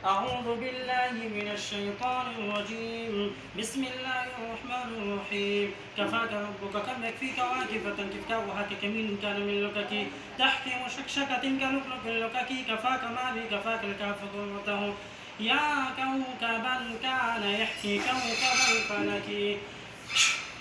أعوذ بالله من الشيطان الرجيم. بسم الله الرحمن الرحيم. كفاك ربك كم يكفيك واكفة كفك وهاك كمين كان من لكك تحكي مشكشكة كنكلك لكك كفاك ما بي كفاك الكاف قرته يا كوكبا كان يحكي كوكب الفلك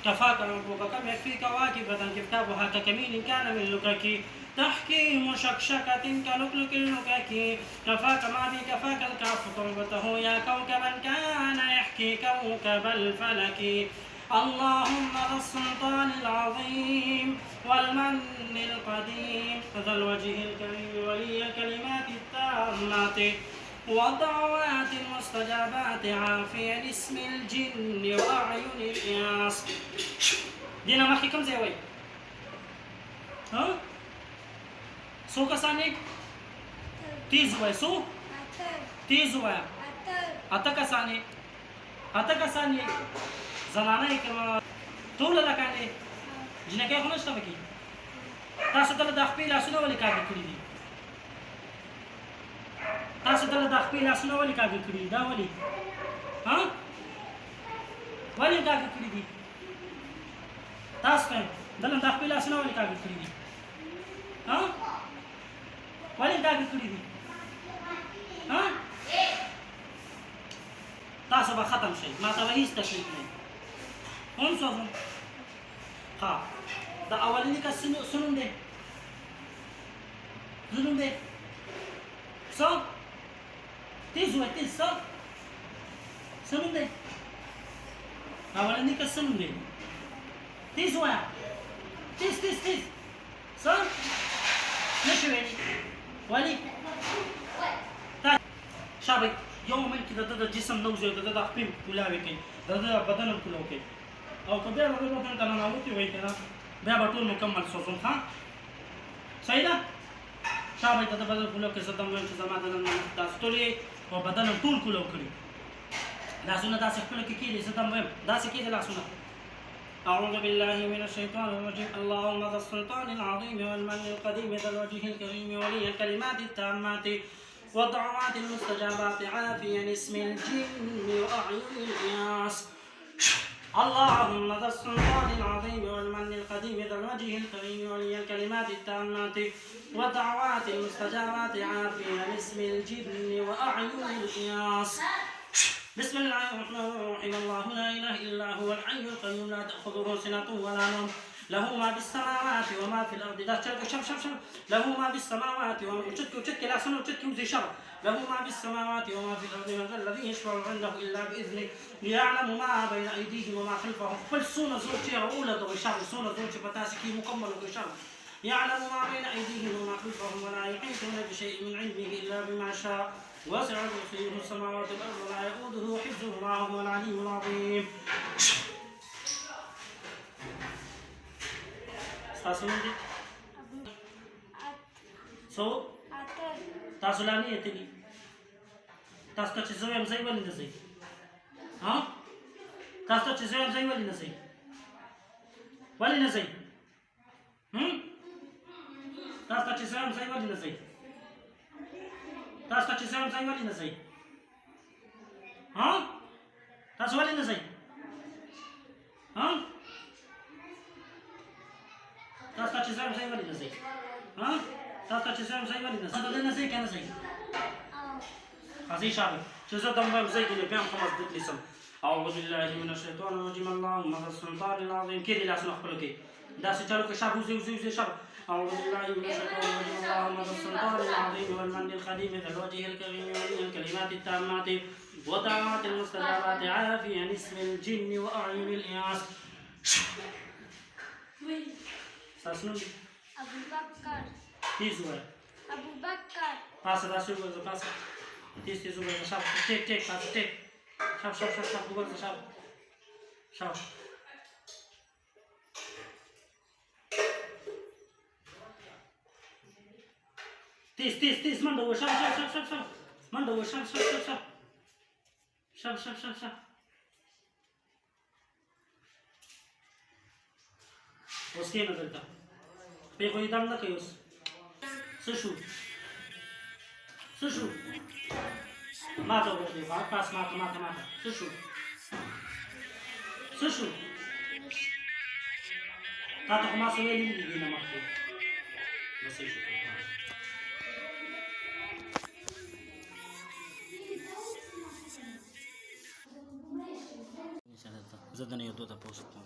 كفاك ربك كم يكفيك واكفة كفك وهاك كمين كان من لكك تحكي مشكشكة كلؤلؤ اللكك كفاك ما بي كفاك الكاف تربته يا كوكبا كان يحكي كوكب الفلك اللهم ذا السلطان العظيم والمن القديم ذا الوجه الكريم ولي الكلمات التامات والدعوات المستجابات عافيا اسم الجن وأعين الإنس. دينا مخي كم زي وي؟ ها؟ سو کسانی تیز وای سو تیز وای اته کسانی زنانه کما ټول لکانې جنکه خو نشته پکې. تاسو ته د خپل لاسونو ولې کاږي کړی دي؟ تاسو ته د خپل لاسونو ولې کاږي کړی دي؟ دا ولې ها ولې کاږي کړی دي؟ تاسو ته د خپل لاسونو ولې کاږي کړی دي؟ ها ولې کاږي کړی دي؟ ها تاسو به ختم شئ، ما ته به هېڅ تکلیف نه وي. هم سوځم ها د اولني کس څه نوم دی؟ څه نوم دی؟ څه تیز ووایه تیز څه نوم دی؟ اولني کس څه نوم دی؟ تیز ووایه تیز څه نشي ویلی ولې؟ شابه یو مومنټ کې د ده د جسم نوځي او د ده د خپې کولاوې کوي، د ده د بدن هم کولو کوي، او که بیا د ده بدن ته ننوتې وایي که نه بیا به ټول مکمل سوځم. ښه صحیح ده؟ شابه د ده بدن کولو کوي. زه ته هم وایم چې زما دننه داسې ټول یې او بدن هم ټول کولو کړي. لاسونه داسې خپلو کې کېدي، زه ته هم وایم داسې کېدي لاسونه. أعوذ بالله من الشيطان الرجيم. اللهم ذا السلطان العظيم والمن القديم ذا الوجه الكريم ولي الكلمات التامات والدعوات المستجابات عافيا اسم الجن وأعين الإنس. اللهم ذا السلطان العظيم والمن القديم ذا الوجه الكريم ولي الكلمات التامات والدعوات المستجابات عافيا اسم الجن وأعين الإنس. بسم الله الرحمن الرحيم. الله لا إله إلا هو الحي القيوم لا تأخذه سنة ولا نوم له ما بالسماوات وما في الأرض. لا شب له ما بالسماوات وما وشتك لا سنة وشتك وزي شر له ما بالسماوات وما في الأرض من ذا الذي يشفع عنده إلا بإذنه ليعلم ما بين أيديهم وما خلفهم. فالسنة زوجتي أولى وشر سنة زوجتي فتاسكي مكمل وشر يعلم ما بين أيديهم وما خلفهم ولا يحيطون بشيء من علمه إلا بما شاء وسع كرسيه السماوات والأرض ولا يؤوده حفظهما وهو العلي العظيم. تاسو دې سو تاسو لا نه یتلی تاسو ته چې زه وایم ځای ولې نه ځئ؟ ها تاسو ته چې زه وایم ځای ولې نه ځئ؟ ولې نه ځئ؟ تاسو ته چې زه وایم ځای ولې نه ځئ؟ تاسو ته چې زه وایم ځای ولې نه ځئ؟ ها تاسو ولې نه ځئ؟ ها تاسو ته چې زه وایم ځای ولې نه ځئ؟ ها تاسو ته چې زه وایم ځای ولې نه ځئ؟ ته نه ځئ که نه ځئ؟ ځئ شابه چې زه ته وایم ځئ که بیا هم ښه مضبوط لیسم. أعوذ بالله من الشيطان الرجيم. اللهم ذا السلطان العظيم. كيدي لاسونه خپلو کې داسې چلو کې شابه وزي شابه. أعوذ بالله من الشيطان الرجيم. اللهم ذا السلطان العظيم والمن القديم ذا الوجه الكريم ولي الكلمات التامات والدعوات المستجابات عافيا اسم الجن وأعين الإنس. ساسنون أبو بكر تيز وای أبو بكر پاسه داسې وګرځه پاسه تیز وګرځه شابه ټیک پاسه ټیک شاب وګرځه شاب تیز منډه وه شاب منډه وه شاب اوس کښېنه دلته پرېښودې دم نه کوي اوس څه شو ماته وبخلي باس ماته سشو تاته خو ما څه ویلي دي دې نه مخکې بس یې شو زه د نه یو دوه تپوس کوم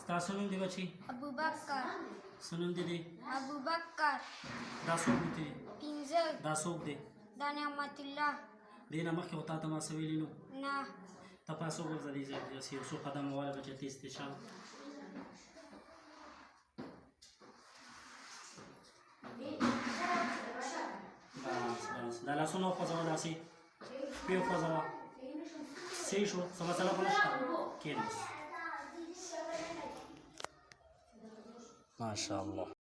ستا څه نوم دی بچي Abu Bakar. څه نوم دی دی Abu Bakar. دا څوک دی Pinzel. دا څوک دی Da Ni'matullah. دې نه مخکې خو تاته ما څه ویلي نو Na. ته پاسه وګرځه دې ځای داسې یو څو قدمه واله بچه تیز تیز شه بس دا لاسونه وخوځوه داسې پې وخوځوه صحیح شو څه مسله خو نشته کښېناست ماشاءالله